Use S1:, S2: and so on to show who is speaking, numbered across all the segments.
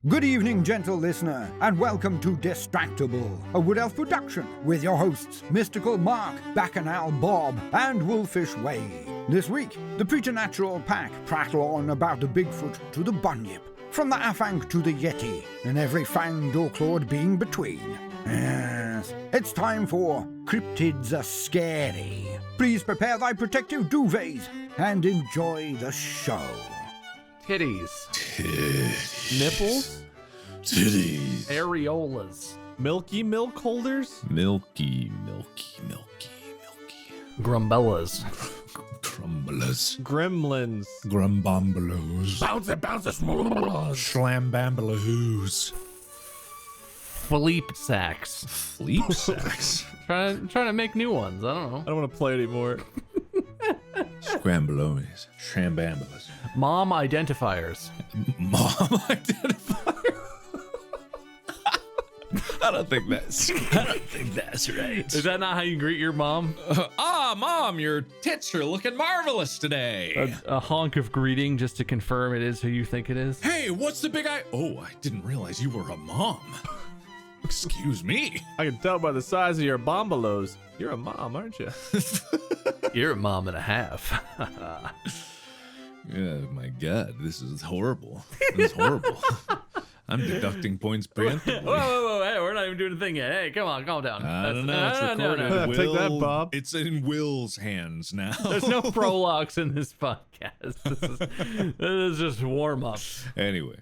S1: Good evening, gentle listener, and welcome to Distractible, a Wood Elf production with your hosts, Mystical Mark, Bacchanal Bob, and Wolfish Way. This week, the preternatural pack prattle on about the Bigfoot to the Bunyip, from the Afang to the Yeti, and every fanged or clawed being between. Yes, it's time for Cryptids Are Scary. Please prepare thy protective duvets and enjoy the show.
S2: Titties. Nipples.
S3: Titties.
S2: Areolas. Milky milk holders.
S3: Milky.
S2: Grumbellas.
S3: Crumblers.
S2: Gremlins.
S3: Grumbombelos.
S2: Bounce it.
S3: Slambambeloos.
S2: Fleep sacks.
S3: Fleep sacks.
S2: Trying to make new ones. I don't know.
S4: I don't want to play anymore.
S3: Scrambelones. Shambambelos.
S2: Mom identifiers.
S3: Mom identifier. I don't think that's right.
S2: Is that not how you greet your mom?
S3: Mom, your tits are looking marvelous today.
S2: A honk of greeting just to confirm it is who you think it is?
S3: Hey, what's the big eye? Oh, I didn't realize you were a mom. Excuse me.
S4: I can tell by the size of your bombalos. You're a mom, aren't you?
S2: You're a mom and a half.
S3: Yeah, my God, this is horrible. This is horrible. I'm deducting points preemptively.
S2: Whoa, hey, we're not even doing a thing yet. Hey, come on, calm down.
S3: I don't know. It's recorded.
S2: No.
S4: Take that, Bob.
S3: It's in Will's hands now.
S2: There's no prologues in this podcast. This is just warm up.
S3: Anyway.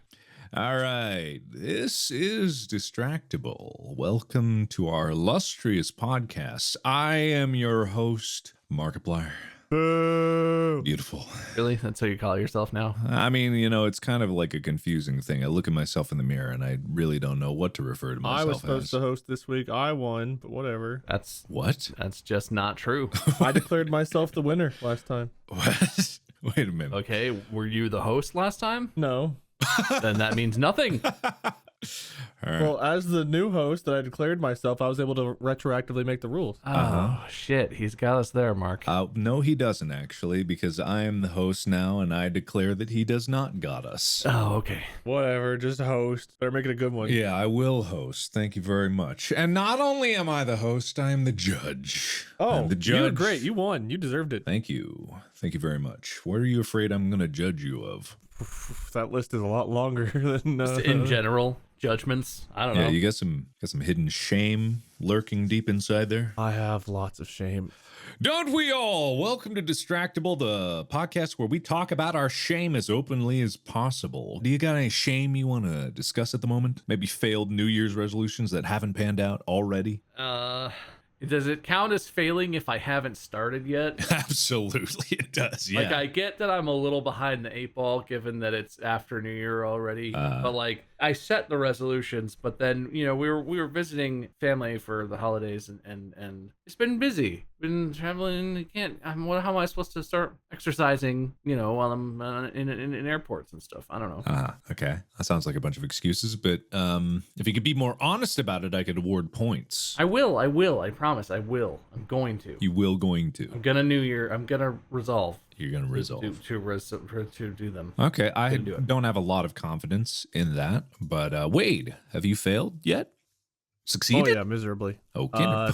S3: All right. This is Distractible. Welcome to our illustrious podcast. I am your host, Markiplier. Beautiful.
S2: Really? That's what you call yourself now?
S3: I mean, it's kind of like a confusing thing. I look at myself in the mirror and I really don't know what to refer to myself as.
S4: I was supposed to host this week. I won, but whatever.
S3: What?
S2: That's just not true.
S4: I declared myself the winner last time.
S3: What? Wait a minute.
S2: Okay, were you the host last time?
S4: No.
S2: Then that means nothing.
S4: Well, as the new host that I declared myself, I was able to retroactively make the rules.
S2: Oh, shit. He's got us there, Mark.
S3: No, he doesn't actually, because I am the host now and I declare that he does not got us.
S2: Oh, okay.
S4: Whatever, just host. Better make it a good one.
S3: Yeah, I will host. Thank you very much. And not only am I the host, I am the judge.
S4: Oh,
S3: I'm the judge.
S4: you were great. You won. You deserved it.
S3: Thank you. Thank you very much. What are you afraid I'm going to judge you of?
S4: That list is a lot longer than
S2: Just in general, judgments. I don't know.
S3: Yeah, you got some hidden shame lurking deep inside there.
S4: I have lots of shame.
S3: Don't we all? Welcome to Distractible, the podcast where we talk about our shame as openly as possible. Do you got any shame you want to discuss at the moment? Maybe failed New Year's resolutions that haven't panned out already?
S2: Does it count as failing if I haven't started yet?
S3: Absolutely, it does. Yeah.
S2: Like, I get that I'm a little behind the eight ball, given that it's after New Year already. But like, I set the resolutions, but then we were visiting family for the holidays, and it's been busy. Been traveling. How am I supposed to start exercising? While I'm in airports and stuff. I don't know.
S3: Okay. That sounds like a bunch of excuses, but if you could be more honest about it, I could award points.
S2: I will. I promise. I will. I'm going to.
S3: You will going to.
S2: I'm gonna New Year. I'm gonna resolve.
S3: You're gonna resolve
S2: to do them.
S3: Okay, I don't have a lot of confidence in that, but Wade, have you failed yet? Succeeded?
S4: Oh yeah, miserably.
S3: Okay.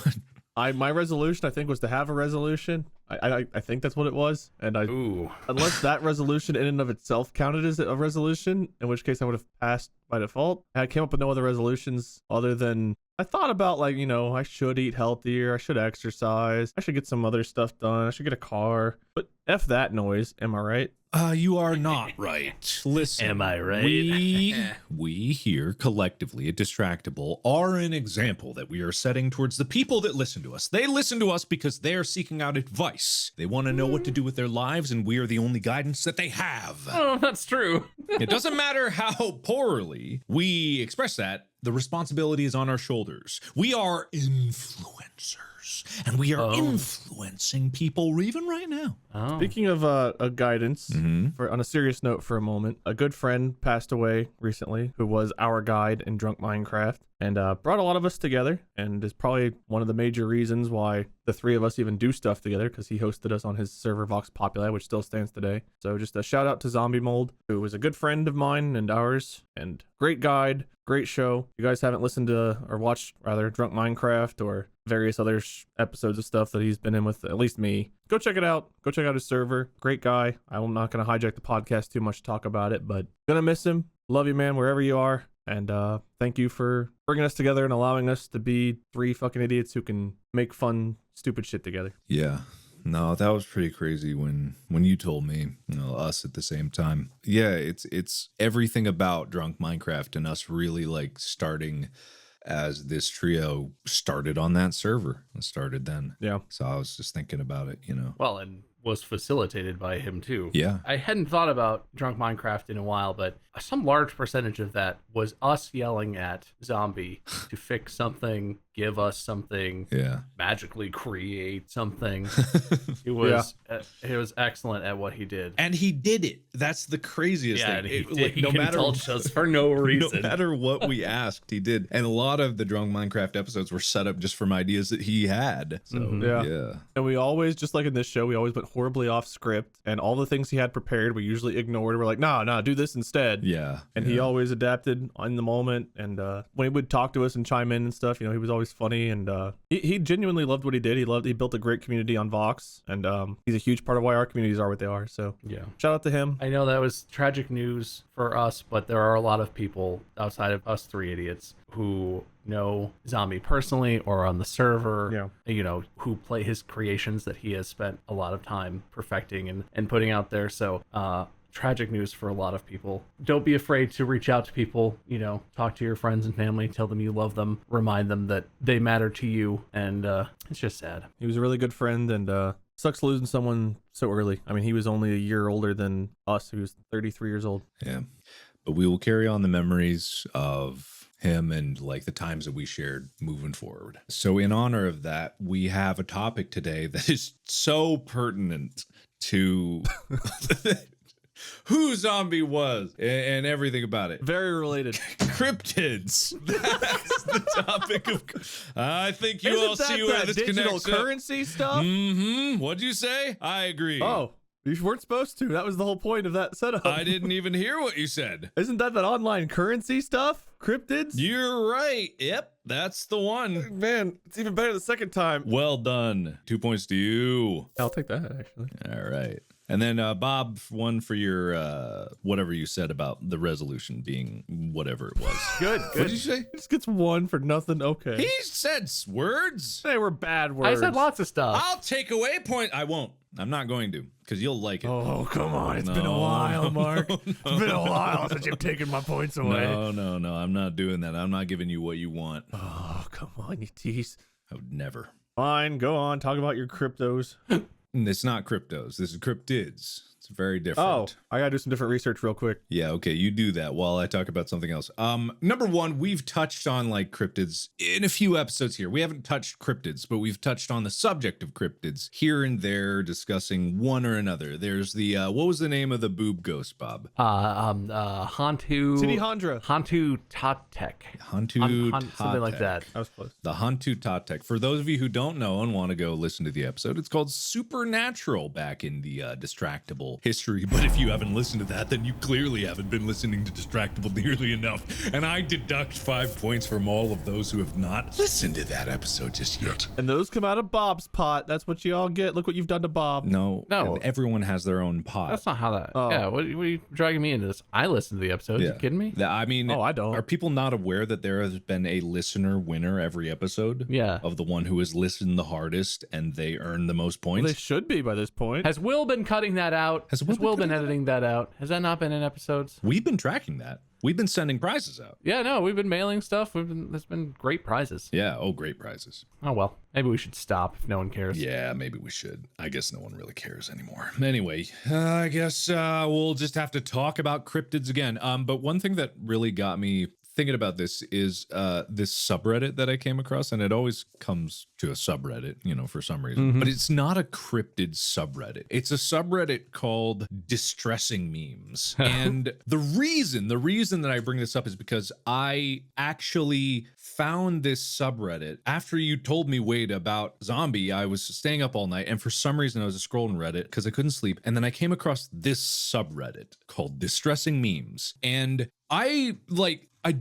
S4: My resolution, I think, was to have a resolution. I think that's what it was, and unless that resolution in and of itself counted as a resolution, in which case I would have passed by default. I came up with no other resolutions other than I thought about I should eat healthier, I should exercise, I should get some other stuff done, I should get a car. But F that noise, am I right?
S3: You are not right. Listen,
S2: am I right?
S3: We here collectively at Distractible are an example that we are setting towards the people that listen to us. They listen to us because they're seeking out advice. They want to know what to do with their lives, and we are the only guidance that they have.
S2: Oh, that's true.
S3: It doesn't matter how poorly we express that. The responsibility is on our shoulders. We are influencers, and we are influencing people even right now.
S2: Oh.
S4: Speaking of guidance, on a serious note for a moment, a good friend passed away recently who was our guide in Drunk Minecraft. and brought a lot of us together, and is probably one of the major reasons why the three of us even do stuff together, because he hosted us on his server Vox Populi, which still stands today. So just a shout out to Zombie Mold, who was a good friend of mine and ours, and great guide, great show. If you guys haven't listened to or watched rather Drunk Minecraft or various other episodes of stuff that he's been in with, at least me, go check it out. Go check out his server. Great guy. I'm not going to hijack the podcast too much to talk about it, but gonna miss him. Love you, man, wherever you are. And thank you for bringing us together and allowing us to be three fucking idiots who can make fun, stupid shit together.
S3: Yeah. No, that was pretty crazy when you told me, us at the same time. Yeah, it's everything about Drunk Minecraft and us really like starting as this trio started on that server. It started then.
S4: Yeah.
S3: So I was just thinking about it,
S2: Well, and was facilitated by him too.
S3: Yeah.
S2: I hadn't thought about Drunk Minecraft in a while, but some large percentage of that was us yelling at Zombie to fix something, give us something, magically create something. He was excellent at what he did,
S3: and he did it. That's the craziest thing.
S2: And he indulged us for no reason.
S3: No matter what we asked, he did. And a lot of the Drunk Minecraft episodes were set up just from ideas that he had. So yeah.
S4: And we always, just like in this show, we always went horribly off script, and all the things he had prepared we usually ignored. We're like, nah, do this instead.
S3: Yeah.
S4: And he always adapted in the moment, and when he would talk to us and chime in and stuff, he was always funny, and he genuinely loved what he did. He built a great community on Vox, and he's a huge part of why our communities are what they are. So
S2: yeah,
S4: shout out to him.
S2: I know that was tragic news for us, but there are a lot of people outside of us three idiots who know Zombie personally or on the server, who play his creations that he has spent a lot of time perfecting and putting out there. So tragic news for a lot of people. Don't be afraid to reach out to people, talk to your friends and family, tell them you love them, remind them that they matter to you, and it's just sad.
S4: He was a really good friend, and sucks losing someone so early. I mean, he was only a year older than us. He was 33 years old.
S3: Yeah. But we will carry on the memories of him and like the times that we shared moving forward. So in honor of that, we have a topic today that is so pertinent to who Zombie was and everything about it.
S4: Very related.
S3: Cryptids. That's the topic of. I think you all see where this
S4: digital
S3: connects.
S4: Currency stuff.
S3: What'd you say? I agree.
S4: Oh, you weren't supposed to. That was the whole point of that setup.
S3: I didn't even hear what you said.
S4: Isn't that online currency stuff? Cryptids?
S3: You're right. Yep, that's the one.
S4: Man, it's even better the second time.
S3: Well done. 2 points to you.
S4: I'll take that, actually.
S3: All right. And then Bob, one for your whatever you said about the resolution being whatever it was.
S4: Good.
S3: What did you say?
S4: He just gets one for nothing. Okay.
S3: He said words.
S4: They were bad words.
S2: I said lots of stuff.
S3: I'll take away point. I won't. I'm not going to, because you'll like it.
S4: Oh, come on. It's been a while, Mark. It's been a while since you've taken my points away.
S3: No. I'm not doing that. I'm not giving you what you want.
S4: Oh, come on, you tease.
S3: I would never.
S4: Fine. Go on. Talk about your cryptos.
S3: It's not cryptos. This is cryptids. It's very different.
S4: Oh, I gotta do some different research real quick.
S3: Yeah, okay, you do that while I talk about something else. Number one, we've touched on like cryptids in a few episodes here. We haven't touched cryptids, but we've touched on the subject of cryptids here and there, discussing one or another. There's the what was the name of the boob ghost, Bob?
S2: Hantu.
S4: City Handra.
S2: Hantu Tatek. Something like that.
S4: That was close.
S3: The Hantu Tatek. For those of you who don't know and want to go listen to the episode, it's called Supernatural back in the Distractible history. But if you haven't listened to that, then you clearly haven't been listening to Distractible nearly enough. And I deduct 5 points from all of those who have not listened to that episode just yet.
S4: And those come out of Bob's pot. That's what you all get. Look what you've done to Bob.
S3: No. Everyone has their own pot.
S2: That's not how that. Yeah, what are you dragging me into this? I listened to the episode.
S3: Yeah.
S2: You kidding me?
S3: I mean,
S4: I don't.
S3: Are people not aware that there has been a listener winner every episode?
S2: Yeah.
S3: Of the one who has listened the hardest and they earn the most points?
S4: Well, they should be by this point.
S2: Has Will been cutting that out?
S3: Has Will
S2: been editing that out? Has that not been in episodes?
S3: We've been tracking that. We've been sending prizes out.
S2: Yeah, no, we've been mailing stuff. There's been great prizes.
S3: Yeah, great prizes.
S2: Oh, well, maybe we should stop if no one cares.
S3: Yeah, maybe we should. I guess no one really cares anymore. Anyway, I guess we'll just have to talk about cryptids again. But one thing that really got me thinking about this is this subreddit that I came across, and it always comes to a subreddit, for some reason. But it's not a cryptid subreddit. It's a subreddit called Distressing Memes. And the reason that I bring this up is because I actually found this subreddit after you told me, Wade, about zombie. I was staying up all night, and for some reason I was scrolling Reddit because I couldn't sleep, and then I came across this subreddit called Distressing Memes. And I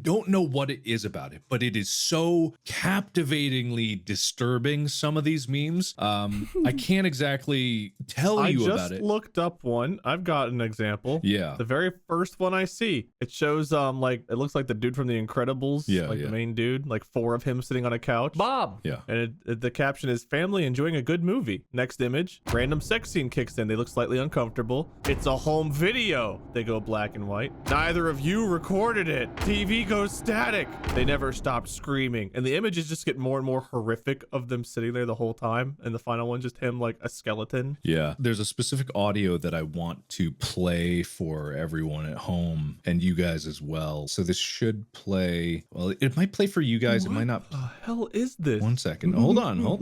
S3: don't know what it is about it, but it is so captivatingly disturbing, some of these memes. I can't exactly tell you about it.
S4: I just looked up one. I've got an example.
S3: Yeah.
S4: The very first one I see, it shows it looks like the dude from The Incredibles.
S3: Yeah,
S4: the main dude, like 4 of him sitting on a couch.
S2: Bob.
S3: Yeah.
S4: And the caption is family enjoying a good movie. Next image, random sex scene kicks in. They look slightly uncomfortable. It's a home video. They go black and white. Neither of you recorded it. TV goes static. They never stopped screaming. And the images just get more and more horrific of them sitting there the whole time. And the final one, just him like a skeleton.
S3: Yeah. There's a specific audio that I want to play for everyone at home and you guys as well. So this should play. Well, it might play for you guys. It might not.
S4: What the hell is this?
S3: 1 second. Hold on now.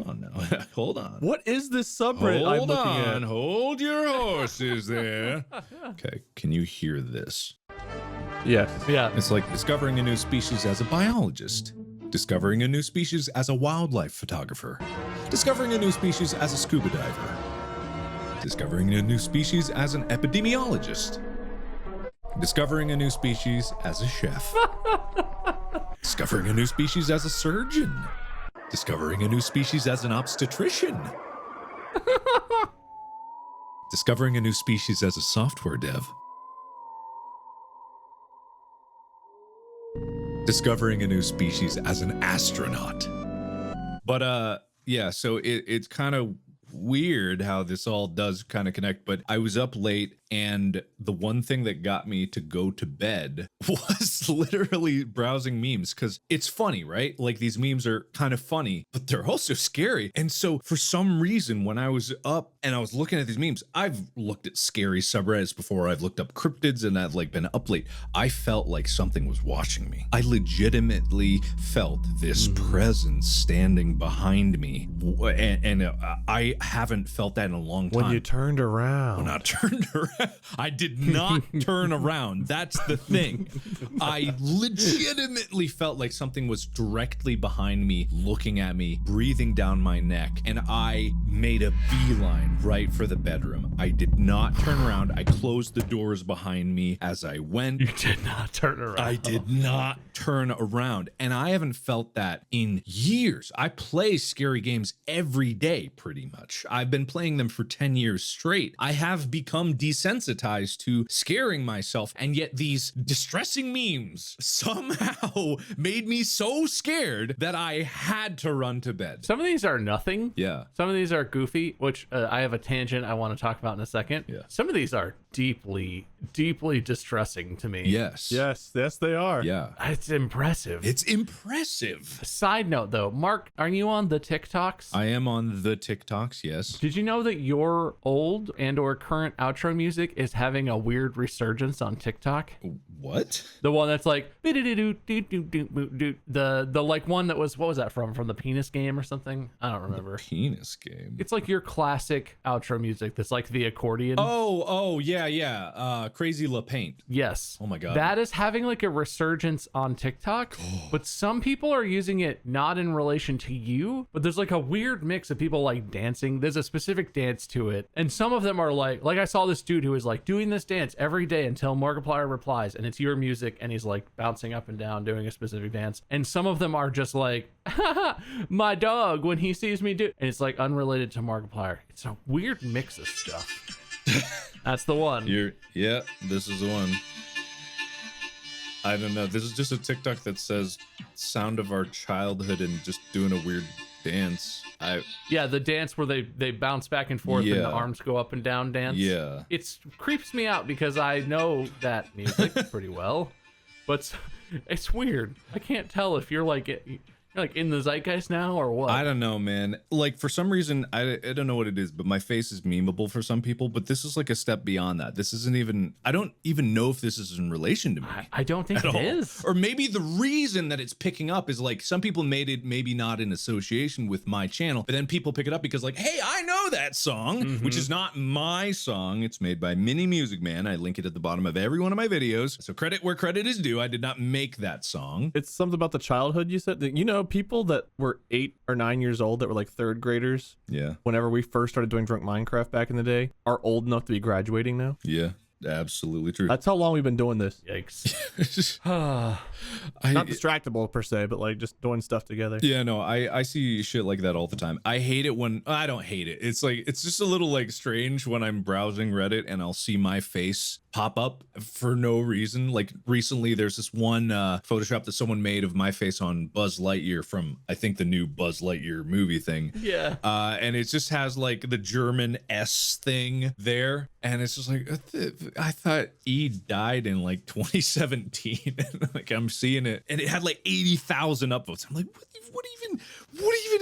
S3: Hold on.
S4: What is this subreddit I'm looking at?
S3: Hold your horses there. Okay. Can you hear this?
S4: Yes.
S2: Yeah.
S3: It's like discovering a new species as a biologist, discovering a new species as a wildlife photographer, discovering a new species as a scuba diver, discovering a new species as an epidemiologist, discovering a new species as a chef, discovering a new species as a surgeon, discovering a new species as an obstetrician, discovering a new species as a software dev, discovering a new species as an astronaut. But yeah, so it's kind of weird how this all does kind of connect. But I was up late, and the one thing that got me to go to bed was literally browsing memes, because it's funny, right? Like, these memes are kind of funny, but they're also scary. And so for some reason, when I was up and I was looking at these memes, I've looked at scary subreddits before. I've looked up cryptids, and I've been up late. I felt like something was watching me. I legitimately felt this presence standing behind me, and I haven't felt that in a long time.
S4: When you turned around.
S3: When I turned around. I did not turn around. That's the thing. I legitimately felt like something was directly behind me, looking at me, breathing down my neck, and I made a beeline right for the bedroom. I did not turn around. I closed the doors behind me as I went.
S2: You did not turn around.
S3: I did not turn around, and I haven't felt that in years. I play scary games every day, pretty much. I've been playing them for 10 years straight. I have become desensitized to scaring myself, and yet these distressing memes somehow made me so scared that I had to run to bed.
S2: Some of these are nothing.
S3: Yeah.
S2: Some of these are goofy, which I have a tangent I want to talk about in a second.
S3: Yeah.
S2: Some of these are deeply distressing to me.
S3: Yes.
S4: Yes, they are.
S3: Yeah.
S2: It's impressive.
S3: It's impressive.
S2: Side note though, Mark, are you on the TikToks?
S3: I am on the TikToks, yes.
S2: Did you know that your old and or current outro music is having a weird resurgence on TikTok?
S3: What?
S2: The one that's like the like one that was, what was that from the penis game or something? I don't remember.
S3: The penis game.
S2: It's like your classic outro music that's like the accordion.
S3: Oh yeah. Crazy La Paint.
S2: Yes.
S3: Oh my god.
S2: That is having like a resurgence on TikTok, but some people are using it not in relation to you, but there's like a weird mix of people like dancing. There's a specific dance to it, and some of them are like I saw this dude who is like doing this dance every day until Markiplier replies, and it's your music, and he's like bouncing up and down doing a specific dance. And some of them are just like my dog when he sees me do, and it's like unrelated to Markiplier. It's a weird mix of stuff. That's the one.
S3: Yeah, this is the one. I don't know. This is just a TikTok that says sound of our childhood and just doing a weird dance.
S2: Yeah, the dance where they bounce back and forth and the arms go up and down dance.
S3: Yeah.
S2: It creeps me out because I know that music pretty well, but it's weird. I can't tell if you're like Like in the zeitgeist now or what?
S3: I don't know, man. Like for some reason, I don't know what it is, but my face is memeable for some people. But this is like a step beyond that. This isn't even. I don't even know if this is in relation to me.
S2: I don't think it is.
S3: Or maybe the reason that it's picking up is like some people made it maybe not in association with my channel, but then people pick it up because like, hey, I know that song, which is not my song. It's made by Mini Music Man. I link it at the bottom of every one of my videos. So credit where credit is due. I did not make that song.
S4: It's something about the childhood you said. You know, people that were 8 or 9 years old that were like third graders.
S3: Yeah.
S4: Whenever we first started doing Drunk Minecraft back in the day, are old enough to be graduating now.
S3: Yeah. Absolutely true.
S4: That's how long we've been doing this.
S2: Yikes.
S4: Not distractible per se, but like just doing stuff together.
S3: Yeah, no, I see shit like that all the time. I hate it when I don't hate it. It's like it's just a little like strange when I'm browsing Reddit and I'll see my face pop up for no reason. Like recently there's this one Photoshop that someone made of my face on Buzz Lightyear from I think the new Buzz Lightyear movie thing.
S2: Yeah.
S3: And it just has like the German S thing there. And it's just like, I thought E died in like 2017. Like I'm seeing it and it had like 80,000 upvotes. I'm like, what even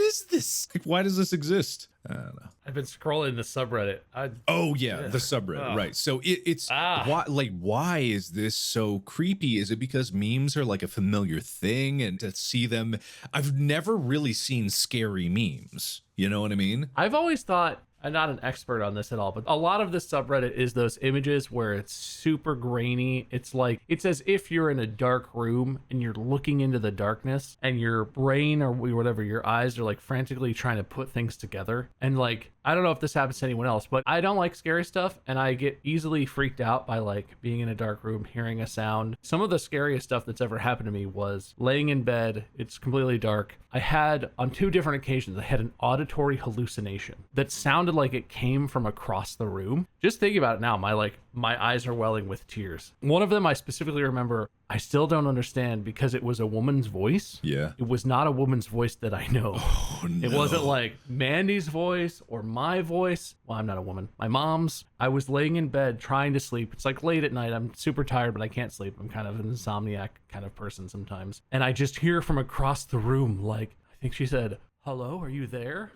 S3: is this? Like, why does this exist? I don't know.
S2: I've been scrolling the subreddit.
S3: The subreddit, right? So it's why is this so creepy? Is it because memes are like a familiar thing, and to see them, I've never really seen scary memes. You know what I mean?
S2: I've always thought, I'm not an expert on this at all, but a lot of this subreddit is those images where it's super grainy. It's like, it's as if you're in a dark room and you're looking into the darkness and your brain or whatever, your eyes are like frantically trying to put things together. And like, I don't know if this happens to anyone else, but I don't like scary stuff and I get easily freaked out by like being in a dark room, hearing a sound. Some of the scariest stuff that's ever happened to me was laying in bed. It's completely dark. I had, on 2 different occasions, I had an auditory hallucination that sounded like it came from across the room. Just thinking about it now, my eyes are welling with tears. One of them I specifically remember, I still don't understand because it was a woman's voice.
S3: Yeah.
S2: It was not a woman's voice that I know.
S3: Oh, no.
S2: It wasn't like Mandy's voice or my voice. Well, I'm not a woman. My mom's. I was laying in bed trying to sleep. It's like late at night. I'm super tired, but I can't sleep. I'm kind of an insomniac kind of person sometimes. And I just hear from across the room, like, I think she said, "Hello, are you there?"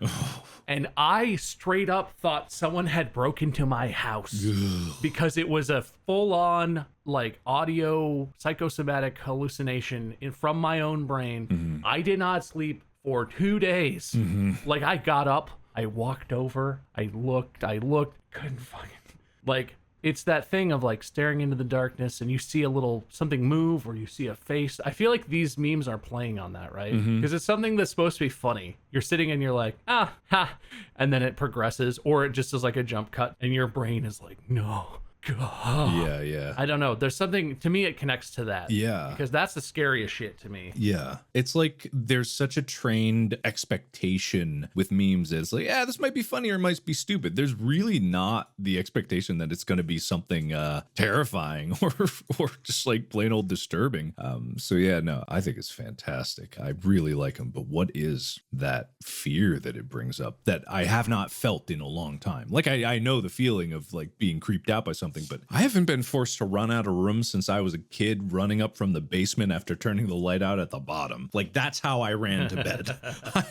S2: And I straight up thought someone had broke into my house because it was a full-on like audio psychosomatic hallucination from my own brain. I did not sleep for 2 days. Like I got up, I walked over, I looked, couldn't fucking, like, it's that thing of like staring into the darkness and you see a little something move or you see a face. I feel like these memes are playing on that, right? Because it's something that's supposed to be funny. You're sitting and you're like, ah, ha, and then it progresses, or it just is like a jump cut and your brain is like, no. God.
S3: Yeah.
S2: I don't know. There's something, to me, it connects to that.
S3: Yeah.
S2: Because that's the scariest shit to me.
S3: Yeah. It's like there's such a trained expectation with memes. It's like, yeah, this might be funny or it might be stupid. There's really not the expectation that it's going to be something terrifying or just like plain old disturbing. So yeah, no, I think it's fantastic. I really like them. But what is that fear that it brings up that I have not felt in a long time? Like I know the feeling of like being creeped out by something, but I haven't been forced to run out of rooms since I was a kid running up from the basement after turning the light out at the bottom. Like that's how I ran to bed.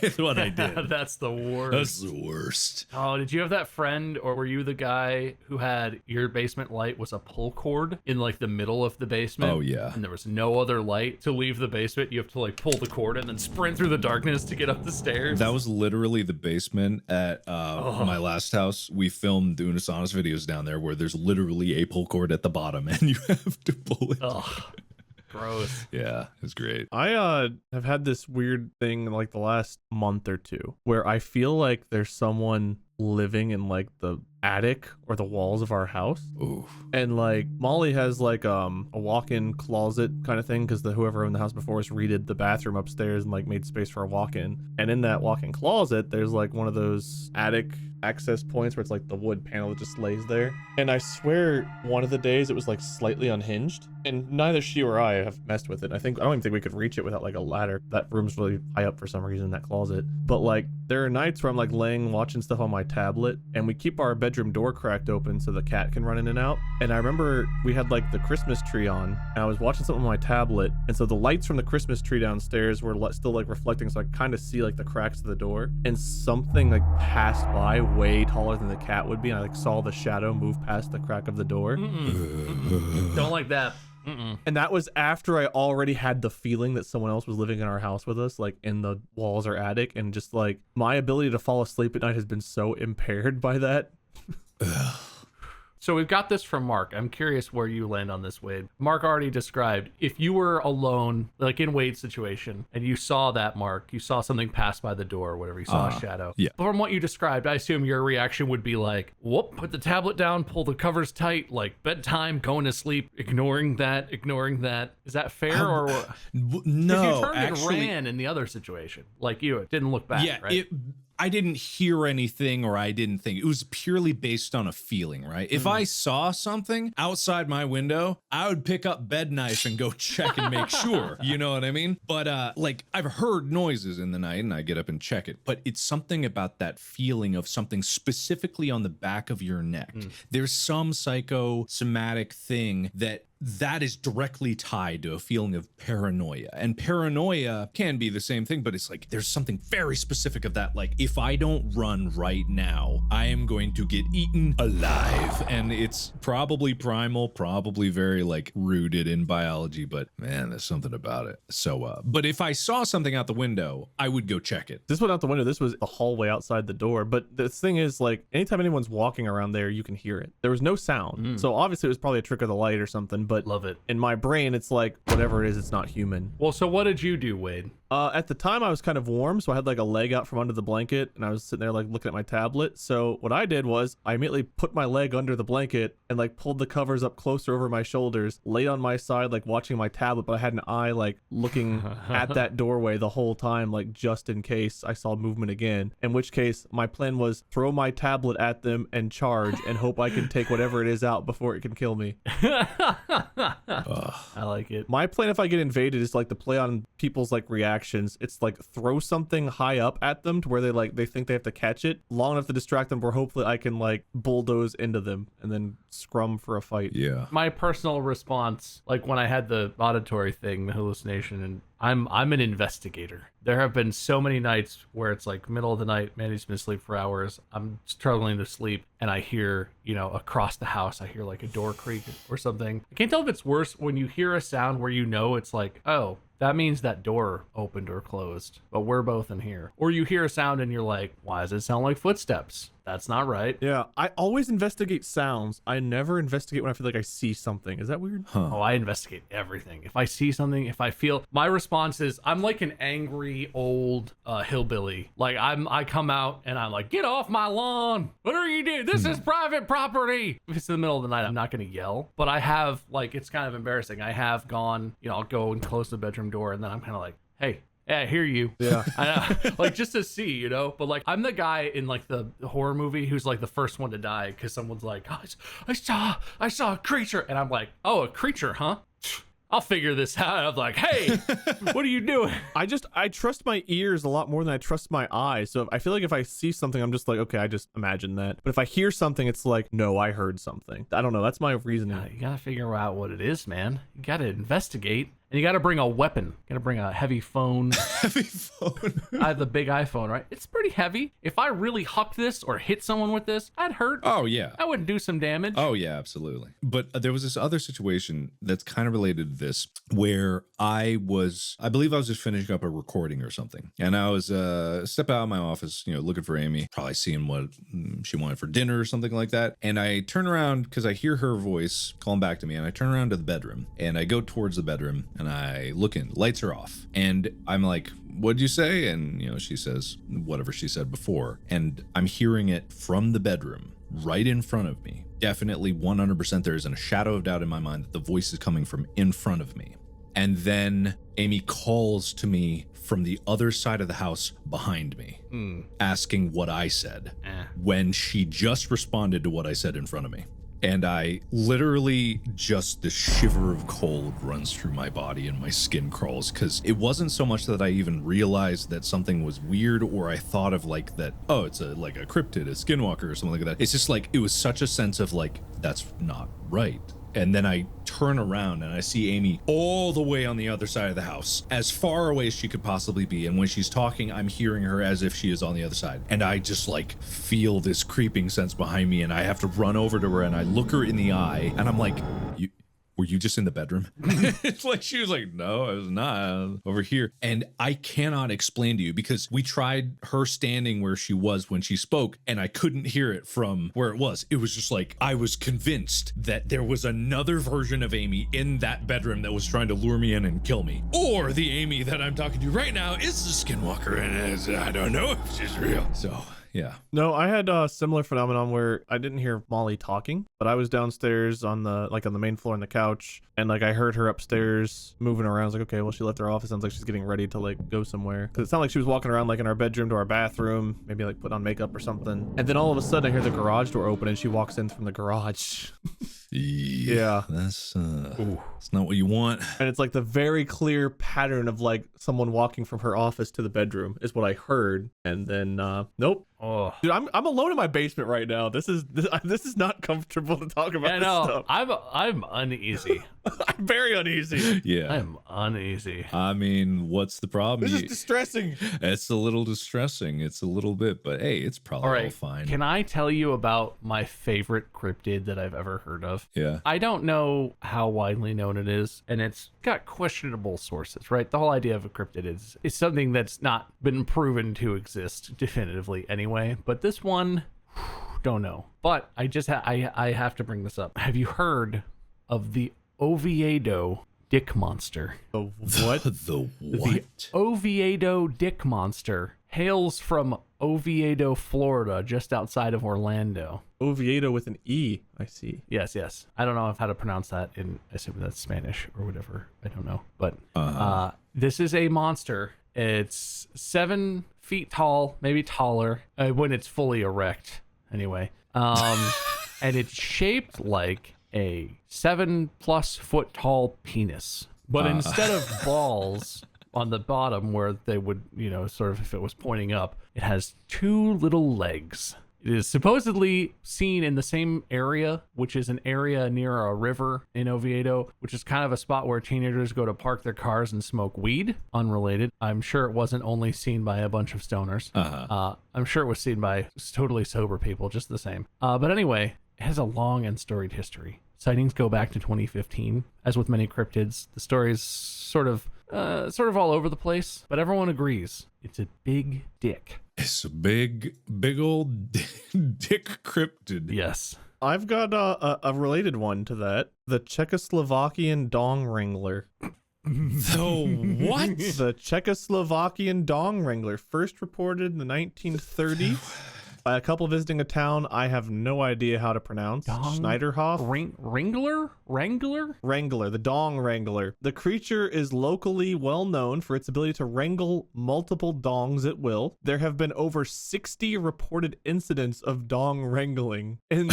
S3: That's what I did.
S2: That's the worst.
S3: That's the worst.
S2: Oh, did you have that friend, or were you the guy who had your basement light was a pull cord in like the middle of the basement?
S3: Oh yeah.
S2: And there was no other light to leave the basement. You have to like pull the cord and then sprint through the darkness to get up the stairs.
S3: That was literally the basement at my last house. We filmed the Unisonus videos down there where there's literally a pull cord at the bottom and you have to pull it.
S2: Oh, gross.
S3: Yeah, it's great.
S4: I have had this weird thing in like the last month or two where I feel like there's someone living in like the attic or the walls of our house.
S3: Ooh.
S4: And like Molly has like a walk-in closet kind of thing because whoever owned the house before us redid the bathroom upstairs and like made space for a walk-in. And in that walk-in closet there's like one of those attic access points where it's like the wood panel that just lays there. And I swear one of the days it was like slightly unhinged, and neither she or I have messed with it. I don't even think we could reach it without like a ladder. That room's really high up for some reason in that closet. But like there are nights where I'm like laying watching stuff on my tablet, and we keep our bedroom door cracked open so the cat can run in and out. And I remember we had like the Christmas tree on, and I was watching something on my tablet, and so the lights from the Christmas tree downstairs were still like reflecting, so I kind of see like the cracks of the door, and something like passed by way taller than the cat would be, and I like saw the shadow move past the crack of the door.
S2: Don't like that.
S4: And that was after I already had the feeling that someone else was living in our house with us, like in the walls or attic, and just like my ability to fall asleep at night has been so impaired by that.
S2: So we've got this from Mark. I'm curious where you land on this, Wade. Mark already described, if you were alone, like in Wade's situation, and you saw that, Mark, you saw something pass by the door or whatever, you saw a shadow.
S3: Yeah.
S2: But from what you described, I assume your reaction would be like, whoop, put the tablet down, pull the covers tight, like bedtime, going to sleep, ignoring that. Is that fair? Or
S3: no,
S2: you turned
S3: actually,
S2: and ran in the other situation, like you, it didn't look back,
S3: yeah,
S2: right?
S3: I didn't hear anything, or I didn't think. It was purely based on a feeling, right? If I saw something outside my window, I would pick up bed knife and go check and make sure. You know what I mean? But like I've heard noises in the night and I get up and check it. But it's something about that feeling of something specifically on the back of your neck. There's some psychosomatic thing that is directly tied to a feeling of paranoia. And paranoia can be the same thing, but it's like there's something very specific of that. Like, if I don't run right now, I am going to get eaten alive. And it's probably primal, probably very like rooted in biology, but man, there's something about it. So, but if I saw something out the window, I would go check it.
S4: This went out the window. This was the hallway outside the door. But the thing is, like, anytime anyone's walking around there, you can hear it. There was no sound. So obviously it was probably a trick of the light or something. But
S2: Love it.
S4: in my brain, it's like, whatever it is, it's not human.
S2: Well, so what did you do, Wade?
S4: At the time, I was kind of warm, so I had like a leg out from under the blanket, and I was sitting there like looking at my tablet. So what I did was I immediately put my leg under the blanket and like pulled the covers up closer over my shoulders, laid on my side like watching my tablet, but I had an eye like looking at that doorway the whole time, like just in case I saw movement again. In which case, my plan was throw my tablet at them and charge and hope I can take whatever it is out before it can kill me.
S2: I like it.
S4: My plan if I get invaded is like to play on people's like reactions. It's like throw something high up at them to where they think they have to catch it long enough to distract them where hopefully I can like bulldoze into them and then scrum for a fight.
S3: Yeah.
S2: My personal response, like when I had the auditory thing, the hallucination, and I'm an investigator. There have been so many nights where it's like middle of the night, Mandy's been asleep for hours. I'm struggling to sleep, and I hear, across the house, I hear like a door creak or something. I can't tell if it's worse when you hear a sound where it's like, oh, that means that door opened or closed, but we're both in here. Or you hear a sound and you're like, why does it sound like footsteps? That's not right.
S4: Yeah, I always investigate sounds. I never investigate when I feel like I see something. Is that weird?
S3: Huh.
S2: Oh, I investigate everything. If I see something, if I feel, my response is I'm like an angry old hillbilly. Like I come out and I'm like, get off my lawn. What are you doing? This is private property. If it's in the middle of the night, I'm not going to yell, but I have like, it's kind of embarrassing. I have gone, I'll go and close the bedroom door and then I'm kind of like, hey, yeah, I hear you.
S4: Yeah.
S2: I know. Like just to see, but like I'm the guy in like the horror movie who's like the first one to die because someone's like, oh, I saw a creature. And I'm like, oh, a creature, huh? I'll figure this out. I'm like, hey, what are you doing?
S4: I trust my ears a lot more than I trust my eyes. So I feel like if I see something, I'm just like, okay, I just imagine that. But if I hear something, it's like, no, I heard something. I don't know. That's my reasoning.
S2: You gotta figure out what it is, man. You gotta investigate. And you got to bring a weapon. You got to bring a heavy phone.
S3: Heavy phone.
S2: I have the big iPhone, right? It's pretty heavy. If I really hucked this or hit someone with this, I'd hurt.
S3: Oh, yeah.
S2: I would do some damage.
S3: Oh, yeah, absolutely. But there was this other situation that's kind of related to this where I believe I was just finishing up a recording or something. And I was stepping out of my office, looking for Amy, probably seeing what she wanted for dinner or something like that. And I turn around because I hear her voice calling back to me. And I turn around to the bedroom and I go towards the bedroom. And I look in, lights are off. And I'm like, what'd you say? And, she says whatever she said before. And I'm hearing it from the bedroom right in front of me. Definitely 100% there isn't a shadow of doubt in my mind that the voice is coming from in front of me. And then Amy calls to me from the other side of the house behind me, asking what I said when she just responded to what I said in front of me. and I literally just the shiver of cold runs through my body and my skin crawls, because it wasn't so much that I even realized that something was weird, or I thought of like that, oh, it's like a cryptid, a skinwalker or something like that. It's just like, it was such a sense of like, that's not right. And then I turn around and I see Amy all the way on the other side of the house, as far away as she could possibly be. And when she's talking, I'm hearing her as if she is on the other side. And I just like feel this creeping sense behind me, and I have to run over to her and I look her in the eye and I'm like, were you just in the bedroom? It's like, she was like, no, I was not. I was over here. And I cannot explain to you, because we tried her standing where she was when she spoke, and I couldn't hear it from where it was. It was just like, I was convinced that there was another version of Amy in that bedroom that was trying to lure me in and kill me. Or the Amy that I'm talking to right now is the skinwalker, and I don't know if she's real. So yeah.
S4: No, I had a similar phenomenon where I didn't hear Molly talking, but I was downstairs on the main floor on the couch, and like I heard her upstairs moving around. I was like, okay, well, she left her office. Sounds like she's getting ready to like go somewhere. Cause it sounded like she was walking around like in our bedroom to our bathroom, maybe like put on makeup or something. And then all of a sudden I hear the garage door open and she walks in from the garage. Yeah.
S3: That's it's not what you want.
S4: And it's like the very clear pattern of like someone walking from her office to the bedroom is what I heard. And then nope.
S2: Oh,
S4: Dude, I'm alone in my basement right now. This is not comfortable to talk about.
S2: I
S4: this
S2: know.
S4: stuff.
S2: I'm uneasy.
S4: I'm very uneasy.
S3: Yeah.
S2: I'm uneasy.
S3: I mean, what's the problem?
S4: This is distressing.
S3: It's a little distressing. It's a little bit, but hey, it's probably all fine.
S2: Can I tell you about my favorite cryptid that I've ever heard of?
S3: Yeah.
S2: I don't know how widely known it is, and it's got questionable sources, right? The whole idea of a cryptid is something that's not been proven to exist definitively anyway, but this one, don't know. But I just I have to bring this up. Have you heard of the Oviedo dick monster?
S4: The what?
S3: The what?
S2: The Oviedo dick monster hails from Oviedo, Florida, just outside of Orlando.
S4: Oviedo with an E, I see.
S2: Yes. I don't know how to pronounce that I assume that's Spanish or whatever. I don't know. But this is a monster. It's 7 feet tall, maybe taller, when it's fully erect, anyway. And it's shaped like a 7+ foot tall penis. But instead of balls on the bottom where they would, sort of if it was pointing up, it has 2 little legs. It is supposedly seen in the same area, which is an area near a river in Oviedo, which is kind of a spot where teenagers go to park their cars and smoke weed. Unrelated. I'm sure it wasn't only seen by a bunch of stoners. I'm sure it was seen by totally sober people, just the same. But anyway, it has a long and storied history. Sightings go back to 2015. As with many cryptids, the story is sort of all over the place, but everyone agrees it's a big dick.
S3: It's a big old dick cryptid.
S2: Yes.
S4: I've got a related one to that. The Czechoslovakian dong wrangler.
S3: The what?
S4: The Czechoslovakian dong wrangler, first reported in the 1930s. By a couple visiting a town I have no idea how to pronounce. Schneiderhoff? Wrangler, the dong wrangler. The creature is locally well known for its ability to wrangle multiple dongs at will. There have been over 60 reported incidents of dong wrangling in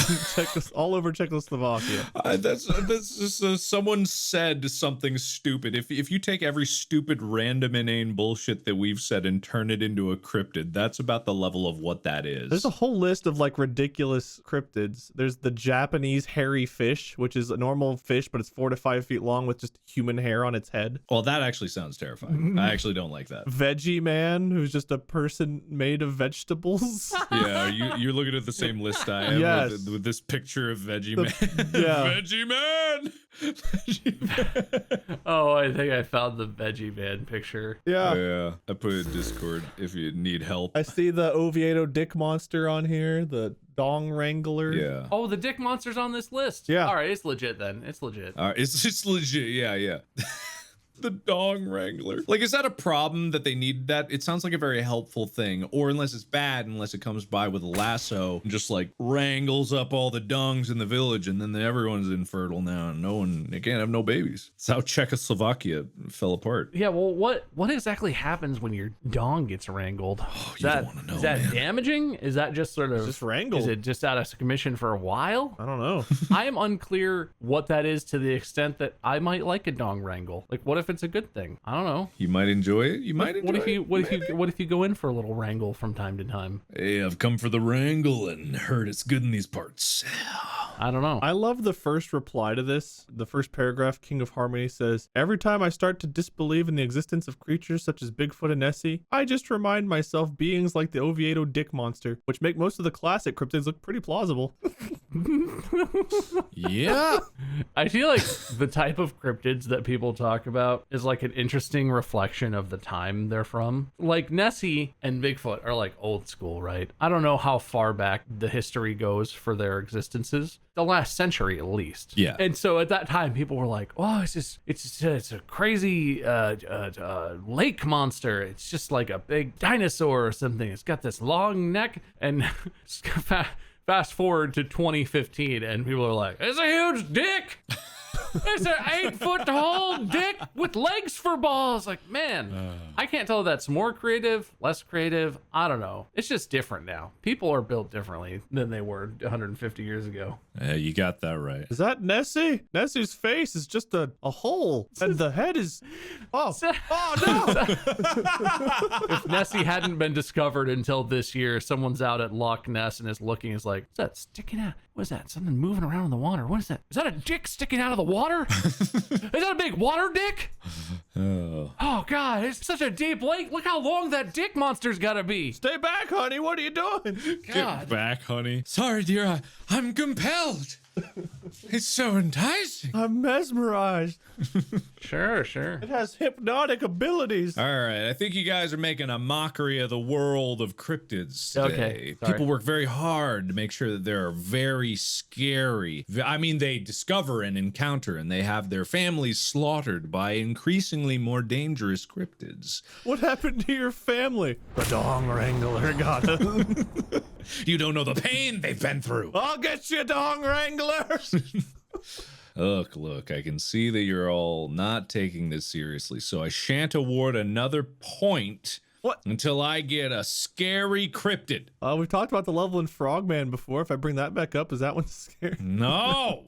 S4: all over Czechoslovakia.
S3: That's just someone said something stupid. If you take every stupid, random, inane bullshit that we've said and turn it into a cryptid, that's about the level of what that is.
S4: There's a whole list of like ridiculous cryptids. There's the Japanese hairy fish, which is a normal fish, but it's 4 to 5 feet long with just human hair on its head.
S3: Well, that actually sounds terrifying. I actually don't like that.
S4: Veggie man, who's just a person made of vegetables.
S3: Yeah, you're looking at the same list I am.
S4: Yes.
S3: With this picture of Veggie Man.
S4: Yeah.
S3: Veggie Man!
S2: Oh, I think I found the Veggie Man picture.
S3: Yeah, I put it in Discord if you need help.
S4: I see the Oviedo dick monster on here, the dong wrangler.
S3: Yeah.
S2: Oh, the dick monster's on this list.
S4: Yeah.
S2: All right, it's legit then. It's legit.
S3: All right, it's legit. Yeah. The dong wrangler. Like, is that a problem that they need that? It sounds like a very helpful thing, or unless it's bad, unless it comes by with a lasso and just like wrangles up all the dongs in the village, and then everyone's infertile now, and they can't have no babies. It's how Czechoslovakia fell apart.
S2: Yeah, well, what exactly happens when your dong gets wrangled?
S3: Oh, you don't want to know,
S2: is that
S3: man.
S2: damaging? Is that just sort of
S4: just wrangled?
S2: Is it just out of commission for a while?
S4: I don't know.
S2: I am unclear what that is, to the extent that I might like a dong wrangle. Like, what if it's a good thing? I don't know.
S3: You might enjoy it. You might enjoy
S2: What if you go in for a little wrangle from time to time?
S3: Hey, I've come for the wrangle and heard it's good in these parts.
S2: I don't know.
S4: I love the first reply to this. The first paragraph, King of Harmony says, every time I start to disbelieve in the existence of creatures such as Bigfoot and Nessie, I just remind myself beings like the Oviedo dick monster, which make most of the classic cryptids look pretty plausible.
S3: Yeah.
S2: I feel like the type of cryptids that people talk about is like an interesting reflection of the time they're from. Like Nessie and Bigfoot are like old school, right? I don't know how far back the history goes for their existences. The last century at least.
S3: Yeah.
S2: And so at that time, people were like, "Oh, it's a crazy lake monster. It's just like a big dinosaur or something. It's got this long neck." And fast forward to 2015, and people are like, "It's a huge dick. It's an 8-foot tall dick with legs for balls." Like, man, I can't tell if that's more creative, less creative. I don't know. It's just different now. People are built differently than they were 150 years ago.
S3: Yeah, you got that right.
S4: Is that Nessie? Nessie's face is just a hole, and the head is... Oh no!
S2: If Nessie hadn't been discovered until this year, someone's out at Loch Ness and is looking, is like, "Is that sticking out? What is that? Something moving around in the water? What is that? Is that a dick sticking out of the water? Is that a big water dick? Oh God, it's such a deep lake. Look how long that dick monster's gotta be."
S4: Stay back, honey. What are you doing?
S3: Get back, honey. Sorry, dear. I'm compelled. It's so enticing.
S4: I'm mesmerized.
S2: Sure.
S4: It has hypnotic abilities.
S3: All right, I think you guys are making a mockery of the world of cryptids today.
S2: Okay, sorry.
S3: People work very hard to make sure that they're very scary. I mean, they discover and encounter, and they have their families slaughtered by increasingly more dangerous cryptids.
S4: What happened to your family? The dong wrangler got it.
S3: You don't know the pain they've been through.
S4: I'll get you, dong wranglers.
S3: Look, I can see that you're all not taking this seriously, so I shan't award another point
S4: What?
S3: until I get a scary cryptid.
S4: We've talked about the level in Frogman before. If I bring that back up, is that one scary?
S3: No.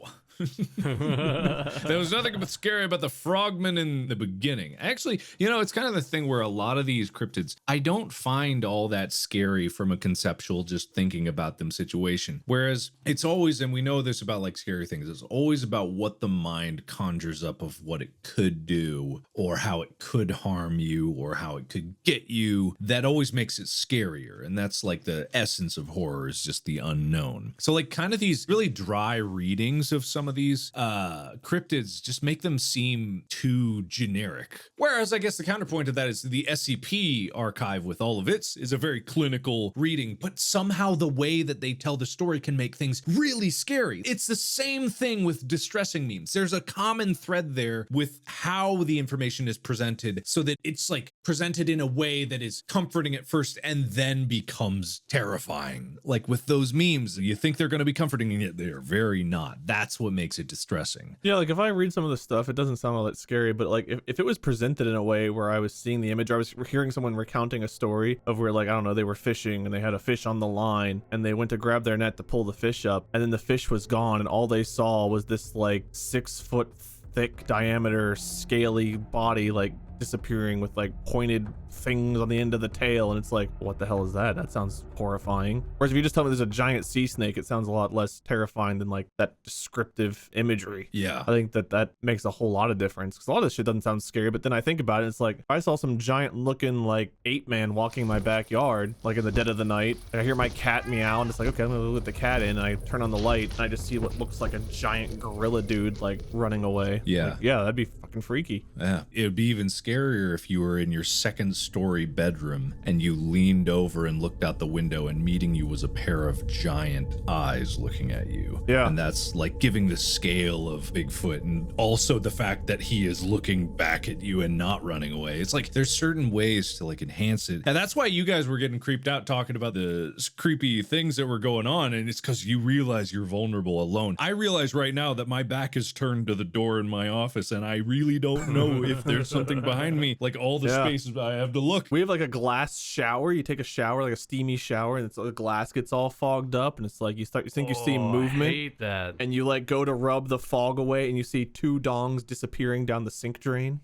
S3: There was nothing scary about the frogman in the beginning. Actually, it's kind of the thing where a lot of these cryptids, I don't find all that scary from a conceptual, just thinking about them situation. Whereas it's always, and we know this about like scary things, it's always about what the mind conjures up of what it could do, or how it could harm you, or how it could get you. That always makes it scarier. And that's like the essence of horror, is just the unknown. So like kind of these really dry readings of some of these cryptids just make them seem too generic. Whereas I guess the counterpoint to that is the SCP archive with all of its is a very clinical reading, but somehow the way that they tell the story can make things really scary. It's the same thing with distressing memes. There's a common thread there with how the information is presented, so that it's like presented in a way that is comforting at first and then becomes terrifying. Like with those memes, you think they're going to be comforting and yet they're very not. That's what makes it distressing.
S4: Yeah, like if I read some of the stuff, it doesn't sound all that scary, but like if it was presented in a way where I was seeing the image, or I was hearing someone recounting a story of where, like, I don't know, they were fishing and they had a fish on the line and they went to grab their net to pull the fish up, and then the fish was gone and all they saw was this like 6-foot thick diameter scaly body like disappearing with like pointed things on the end of the tail, and it's like, what the hell is that? That sounds horrifying. Whereas if you just tell me there's a giant sea snake, it sounds a lot less terrifying than like that descriptive imagery.
S3: Yeah.
S4: I think that makes a whole lot of difference, because a lot of this shit doesn't sound scary, but then I think about it, it's like if I saw some giant looking like ape man walking my backyard like in the dead of the night, I hear my cat meow and it's like, okay, I'm gonna let the cat in, and I turn on the light and I just see what looks like a giant gorilla dude like running away.
S3: Yeah.
S4: Like, yeah, that'd be fucking freaky.
S3: Yeah, it would be even scarier scarier if you were in your second story bedroom and you leaned over and looked out the window and meeting you was a pair of giant eyes looking at you.
S4: Yeah.
S3: And that's like giving the scale of Bigfoot, and also the fact that he is looking back at you and not running away. It's like there's certain ways to like enhance it. And that's why you guys were getting creeped out talking about the creepy things that were going on, and it's because you realize you're vulnerable alone. I realize right now that my back is turned to the door in my office and I really don't know if there's something behind me, like all the spaces I have to look.
S4: We have like a glass shower. You take a shower, like a steamy shower, and the glass gets all fogged up, and it's like you think you see movement.
S2: I hate that.
S4: And you like go to rub the fog away, and you see two dongs disappearing down the sink drain.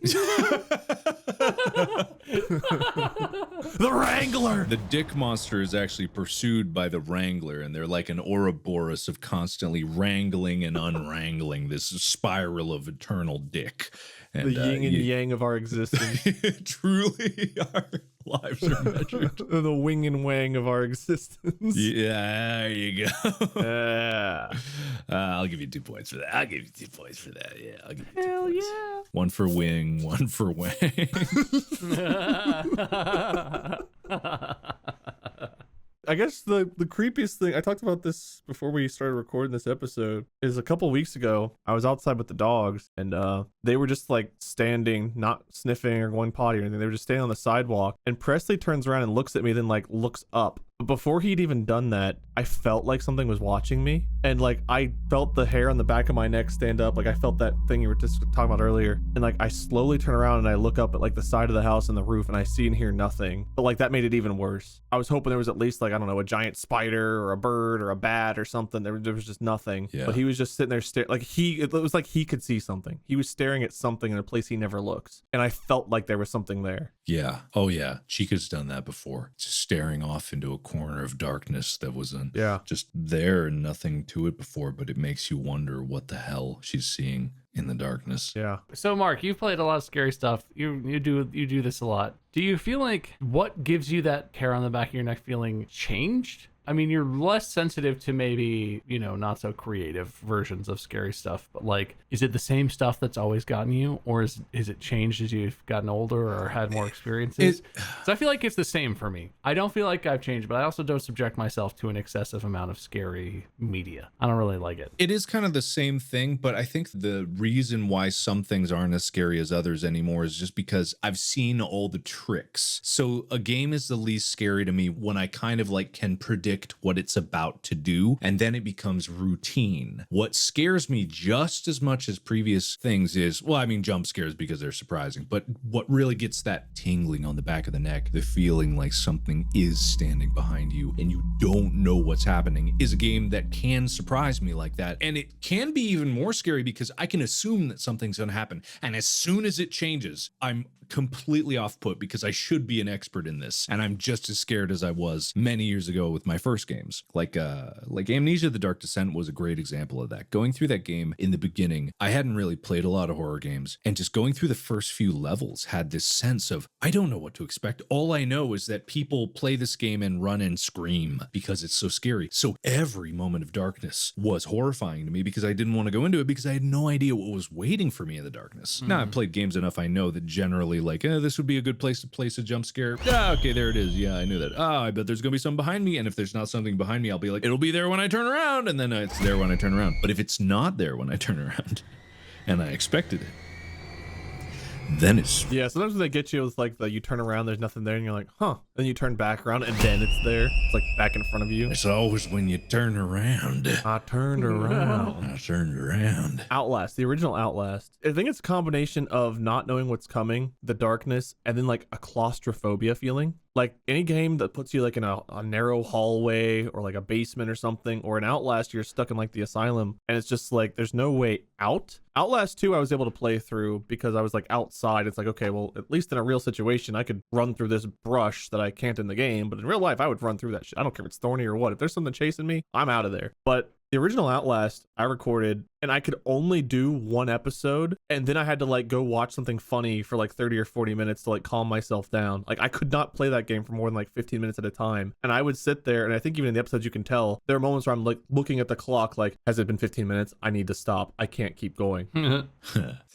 S4: The Wrangler.
S3: The dick monster is actually pursued by the Wrangler, and they're like an Ouroboros of constantly wrangling and unwrangling this spiral of eternal dick. And,
S4: the yin and yang of our existence.
S3: Truly, our lives are measured.
S4: The wing and wang of our existence.
S3: Yeah, there you go.
S4: Yeah.
S3: I'll give you 2 points for that. Yeah, I'll give you 2 points.
S4: Hell yeah.
S3: One for wing, one for wang.
S4: I guess the creepiest thing, I talked about this before we started recording this episode, is a couple weeks ago, I was outside with the dogs, and they were just like standing, not sniffing or going potty or anything. They were just standing on the sidewalk, and Presley turns around and looks at me, then like looks up. But before he'd even done that, I felt like something was watching me, and like I felt the hair on the back of my neck stand up. Like I felt that thing you were just talking about earlier, and like I slowly turn around and I look up at like the side of the house and the roof, and I see and hear nothing. But like that made it even worse. I was hoping there was at least like, I don't know, a giant spider or a bird or a bat or something. There was just nothing.
S3: Yeah.
S4: But he was just sitting there staring. Like it was like he could see something. He was staring at something in a place he never looks, and I felt like there was something there.
S3: Yeah. Oh, yeah. Chica's done that before. Just staring off into a corner of darkness that was just there and nothing to it before, but it makes you wonder what the hell she's seeing in the darkness.
S4: Yeah.
S2: So Mark, you've played a lot of scary stuff. You do this a lot. Do you feel like what gives you that hair on the back of your neck feeling changed? I mean, you're less sensitive to maybe, not so creative versions of scary stuff, but like, is it the same stuff that's always gotten you, or is it changed as you've gotten older or had more experiences? So I feel like it's the same for me. I don't feel like I've changed, but I also don't subject myself to an excessive amount of scary media. I don't really like it.
S3: It is kind of the same thing, but I think the reason why some things aren't as scary as others anymore is just because I've seen all the tricks. So a game is the least scary to me when I kind of like can predict what it's about to do, and then it becomes routine. What scares me just as much as previous things is, well, I mean, jump scares because they're surprising, but what really gets that tingling on the back of the neck, the feeling like something is standing behind you and you don't know what's happening, is a game that can surprise me like that. And it can be even more scary because I can assume that something's going to happen, and as soon as it changes, I'm completely off put because I should be an expert in this, and I'm just as scared as I was many years ago with my first games. Like Amnesia: The Dark Descent was a great example of that. Going through that game in the beginning, I hadn't really played a lot of horror games, and just going through the first few levels had this sense of, I don't know what to expect. All I know is that people play this game and run and scream because it's so scary. So every moment of darkness was horrifying to me because I didn't want to go into it because I had no idea what was waiting for me in the darkness. Now I've played games enough, I know that generally like, this would be a good place to place a jump scare. Ah, okay, there it is. Yeah, I knew that. I bet there's gonna be something behind me, and if there's not something behind me, I'll be like, it'll be there when I turn around, and then it's there when I turn around. But if it's not there when I turn around, and I expected it, then it's...
S4: Yeah, sometimes when they get you with like you turn around, there's nothing there, and you're like, huh. Then you turn back around, and then it's there. It's like back in front of you.
S3: It's always when you turn around.
S4: I turned around.
S3: I turned around.
S4: Outlast, the original Outlast. I think it's a combination of not knowing what's coming, the darkness, and then like a claustrophobia feeling. Like any game that puts you like in a narrow hallway or like a basement or something, or an Outlast, you're stuck in like the asylum, and it's just like there's no way out. Outlast 2 I was able to play through because I was like outside. It's like, okay, well, at least in a real situation I could run through this brush that I can't in the game, but in real life I would run through that shit. I don't care if it's thorny or what. If there's something chasing me, I'm out of there. But The original Outlast I recorded, and I could only do one episode, and then I had to like go watch something funny for like 30 or 40 minutes to like calm myself down. Like I could not play that game for more than like 15 minutes at a time. And I would sit there, and I think even in the episodes you can tell, there are moments where I'm like looking at the clock like, has it been 15 minutes? I need to stop. I can't keep going.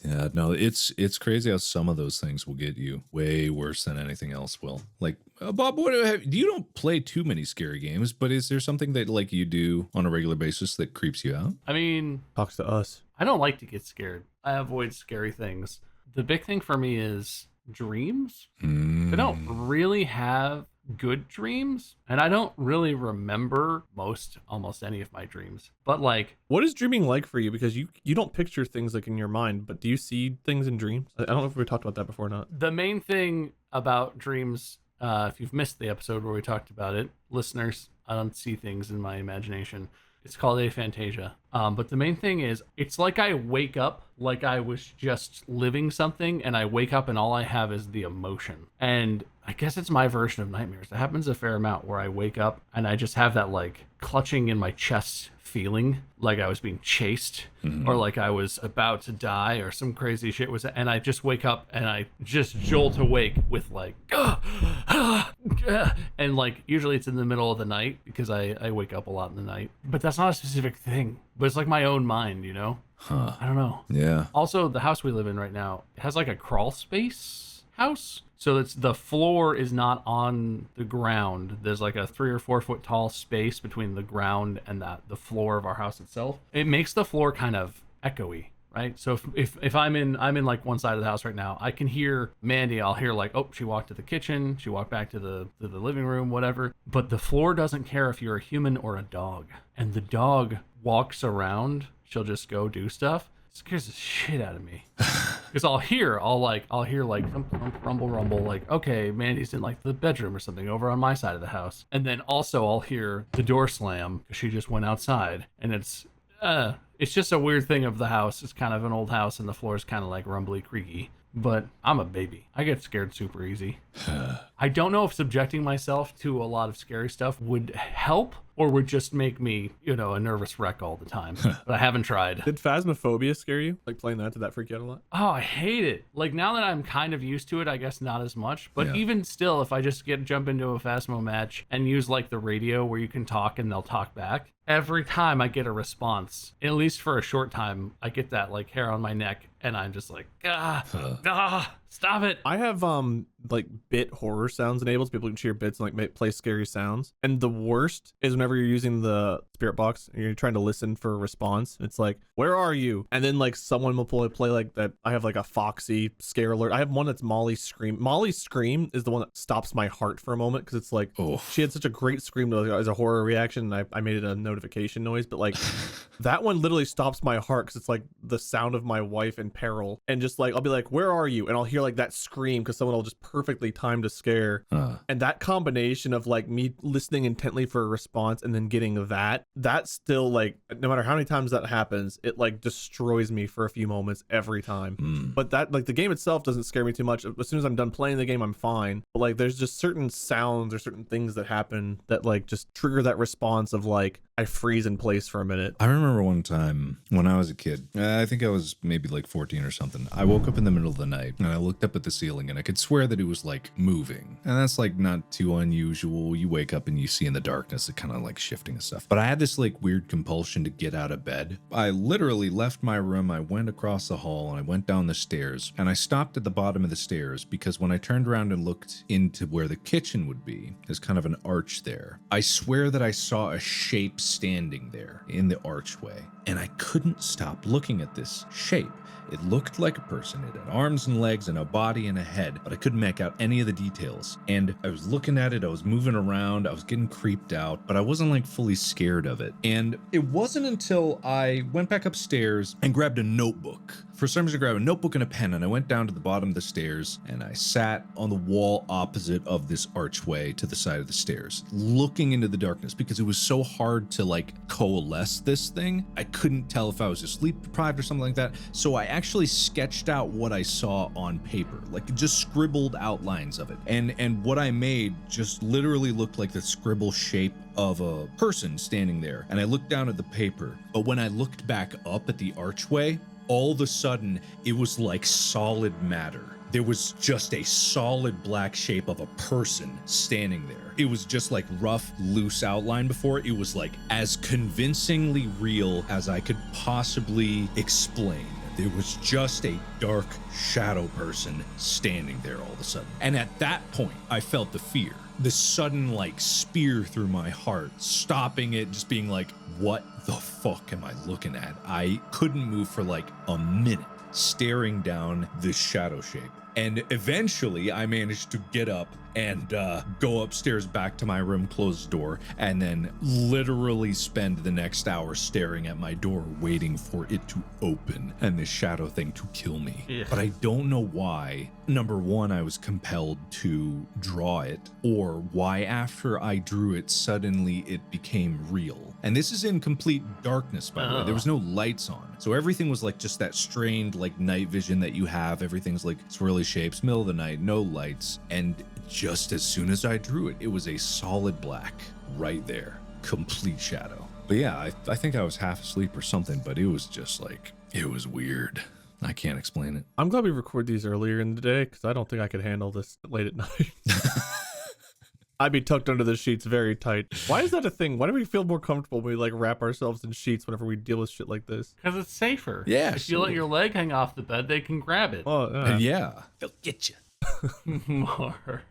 S3: Yeah, no, it's crazy how some of those things will get you way worse than anything else will. Like, Bob, you don't play too many scary games, but is there something that like you do on a regular basis that creeps you out?
S2: I mean,
S4: Talks to us.
S2: I don't like to get scared. I avoid scary things. The big thing for me is dreams. I don't really have good dreams, and I don't really remember almost any of my dreams. But like,
S4: what is dreaming like for you? Because you don't picture things like in your mind, but do you see things in dreams? I don't know if we talked about that before or not.
S2: The main thing about dreams, if you've missed the episode where we talked about it, listeners, I don't see things in my imagination. It's called aphantasia. But the main thing is, it's like I wake up like I was just living something, and I wake up and all I have is the emotion. And I guess it's my version of nightmares. It happens a fair amount where I wake up and I just have that like clutching in my chest feeling, like I was being chased or like I was about to die or some crazy shit and I just wake up and I just jolt awake with like and like usually it's in the middle of the night because I wake up a lot in the night, but that's not a specific thing, but it's like my own mind, you know. I don't know.
S3: Yeah.
S2: Also, the house we live in right now has like a crawl space house. So it's the floor is not on the ground. There's like a 3 or 4 foot tall space between the ground and the floor of our house itself. It makes the floor kind of echoey, right? So if I'm in like one side of the house right now, I can hear Mandy. I'll hear like, oh, she walked to the kitchen, she walked back to the living room, whatever. But the floor doesn't care if you're a human or a dog. And the dog walks around. She'll just go do stuff. It scares the shit out of me. Because I'll hear like rumble, like, okay, Mandy's in like the bedroom or something over on my side of the house. And then also I'll hear the door slam because she just went outside. And it's just a weird thing of the house. It's kind of an old house and the floor is kind of like rumbly, creaky. But I'm a baby. I get scared super easy. I don't know if subjecting myself to a lot of scary stuff would help or would just make me, a nervous wreck all the time. But I haven't tried.
S4: Did Phasmophobia scare you? Like playing that, did that freak you out a lot?
S2: Oh, I hate it. Like now that I'm kind of used to it, I guess not as much. But even still, if I just jump into a Phasmo match and use like the radio where you can talk and they'll talk back, every time I get a response, at least for a short time, I get that like hair on my neck and I'm just like, stop it.
S4: I have like bit horror sounds enabled so people can hear bits and like play scary sounds. And the worst is whenever you're using the spirit box and you're trying to listen for a response. It's like, where are you? And then like someone will play like that. I have like a Foxy scare alert. I have one that's Molly's Scream. Molly's Scream is the one that stops my heart for a moment because it's like, she had such a great scream as a horror reaction. And I made it a notification noise, but like that one literally stops my heart because it's like the sound of my wife in peril. And just like, I'll be like, where are you? And I'll hear like that scream because someone will just perfectly time to scare. And that combination of like me listening intently for a response and then getting that's still like, no matter how many times that happens, it like destroys me for a few moments every time. But that like the game itself doesn't scare me too much. As soon as I'm done playing the game, I'm fine. But like there's just certain sounds or certain things that happen that like just trigger that response of like I freeze in place for a minute.
S3: I remember one time when I was a kid, I think I was maybe like 14 or something. I woke up in the middle of the night and I looked up at the ceiling and I could swear that it was like moving. And that's like not too unusual. You wake up and you see in the darkness, it kind of like shifting and stuff. But I had this like weird compulsion to get out of bed. I literally left my room. I went across the hall and I went down the stairs and I stopped at the bottom of the stairs because when I turned around and looked into where the kitchen would be, there's kind of an arch there. I swear that I saw a shape standing there in the archway and I couldn't stop looking at this shape. It looked like a person. It had arms and legs and a body and a head, but I couldn't make out any of the details. And I was looking at it, I was moving around, I was getting creeped out, but I wasn't like fully scared of it. And it wasn't until I went back upstairs and grabbed a notebook. For some reason, I grabbed a notebook and a pen and I went down to the bottom of the stairs and I sat on the wall opposite of this archway to the side of the stairs, looking into the darkness because it was so hard to like coalesce this thing. I couldn't tell if I was just sleep deprived or something like that. So I actually sketched out what I saw on paper, like just scribbled outlines of it. And what I made just literally looked like the scribble shape of a person standing there. And I looked down at the paper, but when I looked back up at the archway, all of a sudden it was like solid matter. There was just a solid black shape of a person standing there. It was just like rough, loose outline before. It was like as convincingly real as I could possibly explain. There was just a dark shadow person standing there all of a sudden. And at that point, I felt the fear. The sudden like spear through my heart, stopping it, just being like, what the fuck am I looking at? I couldn't move for like a minute, staring down this shadow shape. And eventually I managed to get up and go upstairs back to my room, close the door, and then literally spend the next hour staring at my door, waiting for it to open and this shadow thing to kill me. Yeah. But I don't know why. Number one, I was compelled to draw it, or why after I drew it, suddenly it became real. And this is in complete darkness, by the way. There was no lights on. So everything was like just that strained like night vision that you have. Everything's like swirly shapes, middle of the night, no lights. And just as soon as I drew it, it was a solid black right there, complete shadow. But yeah, I think I was half asleep or something, but it was just like, it was weird. I can't explain it.
S4: I'm glad we record these earlier in the day because I don't think I could handle this late at night. I'd be tucked under the sheets very tight. Why is that a thing? Why do we feel more comfortable when we like wrap ourselves in sheets whenever we deal with shit like this?
S2: Because it's safer.
S3: Yeah.
S2: If you let your leg hang off the bed, they can grab it.
S4: Oh,
S3: yeah. They'll get you.
S2: More.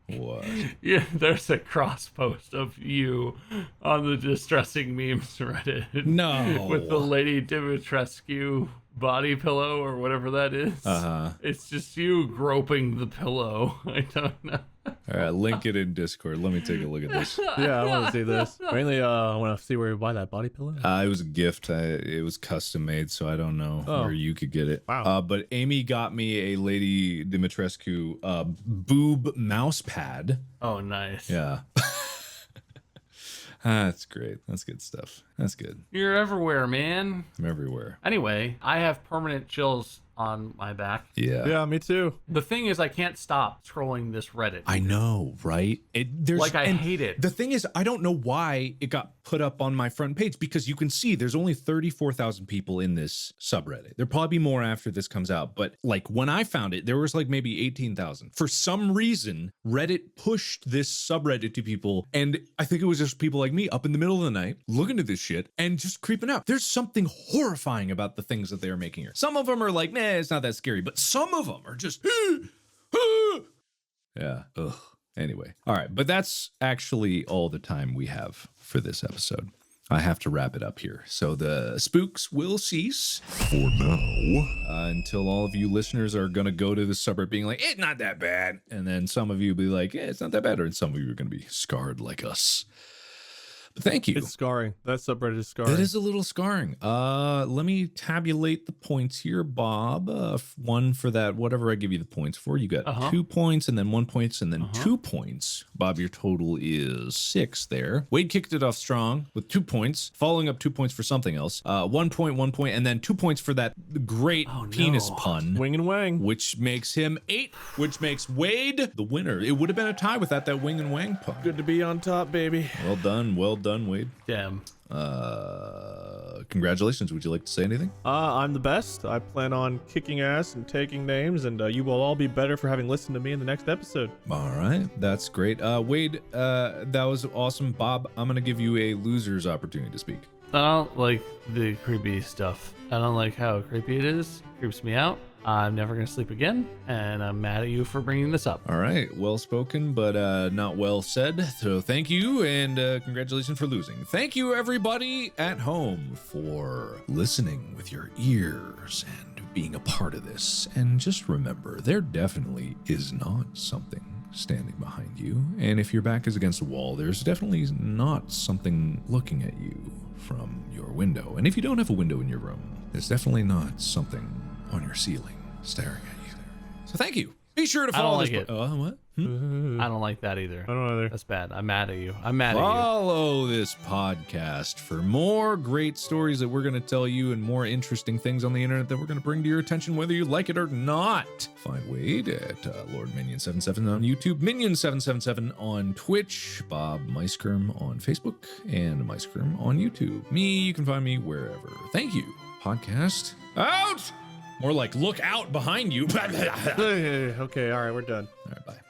S3: What?
S2: Yeah, there's a cross post of you on the Distressing Memes Reddit.
S3: No.
S2: With the Lady Dimitrescu body pillow or whatever that is.
S3: Uh-huh.
S2: It's just you groping the pillow. I don't know.
S3: All right, link it in Discord. Let me take a look at this.
S4: Yeah, I want to see this. Mainly, I want to see where you buy that body pillow.
S3: It was a gift. It was custom made, so I don't know where you could get it.
S4: Wow.
S3: But Amy got me a Lady Dimitrescu boob mouse pad.
S2: Oh, nice.
S3: Yeah. That's great. That's good stuff. That's good.
S2: You're everywhere, man.
S3: I'm everywhere.
S2: Anyway, I have permanent chills on my back.
S3: Yeah.
S4: Yeah, me too.
S2: The thing is, I can't stop scrolling this Reddit.
S3: I know, right?
S2: I hate it.
S3: The thing is, I don't know why it got put up on my front page, because you can see there's only 34,000 people in this subreddit. There'll probably be more after this comes out, but like when I found it, there was like maybe 18,000. For some reason, Reddit pushed this subreddit to people, and I think it was just people like me up in the middle of the night looking at this shit and just creeping out. There's something horrifying about the things that they're making here. Some of them are like, nah, it's not that scary, but some of them are just yeah. Ugh. Anyway, all right, but that's actually all the time we have for this episode. I have to wrap it up here. So the spooks will cease for now until all of you listeners are going to go to the subreddit being like, it's not that bad. And then some of you will be like, yeah, it's not that bad. And some of you are going to be scarred like us. But thank you.
S4: It's scarring. That subreddit is scarring.
S3: It is a little scarring. Let me tabulate the points here, Bob. One for that, whatever I give you the points for. You got 2 points and then 1 point and then 2 points. Bob, your total is 6 there. Wade kicked it off strong with 2 points, following up 2 points for something else. 1 point, and then 2 points for that great penis pun.
S4: Wing and wang.
S3: Which makes him 8, which makes Wade the winner. It would have been a tie without that wing and wang pun.
S4: Good to be on top, baby.
S3: Well done, Wade.
S2: Damn.
S3: Congratulations. Would you like to say anything?
S4: I'm the best. I plan on kicking ass and taking names, and you will all be better for having listened to me in the next episode.
S3: All right. That's great. Wade, that was awesome. Bob, I'm going to give you a loser's opportunity to speak.
S2: I don't like the creepy stuff. I don't like how creepy it is. It creeps me out. I'm never going to sleep again, and I'm mad at you for bringing this up.
S3: All right. Well spoken, but not well said. So thank you, and congratulations for losing. Thank you, everybody at home, for listening with your ears and being a part of this. And just remember, there definitely is not something standing behind you. And if your back is against a wall, there's definitely not something looking at you from your window. And if you don't have a window in your room, there's definitely not something on your ceiling staring at you. So thank you. Be sure to follow
S2: I don't like
S3: this.
S2: it.
S3: What?
S2: I don't like that either.
S4: I don't either.
S2: That's bad. I'm mad at you. I'm mad at
S3: Follow this podcast for more great stories that we're going to tell you and more interesting things on the internet that we're going to bring to your attention, whether you like it or not. Find Wade at Lord Minion77 on YouTube, Minion777 on Twitch, Bob Meiskirm on Facebook, and Meiskirm on YouTube. Me, you can find me wherever. Thank you. Podcast out! More like look out behind you.
S4: Okay, all right, we're done.
S3: All right, bye.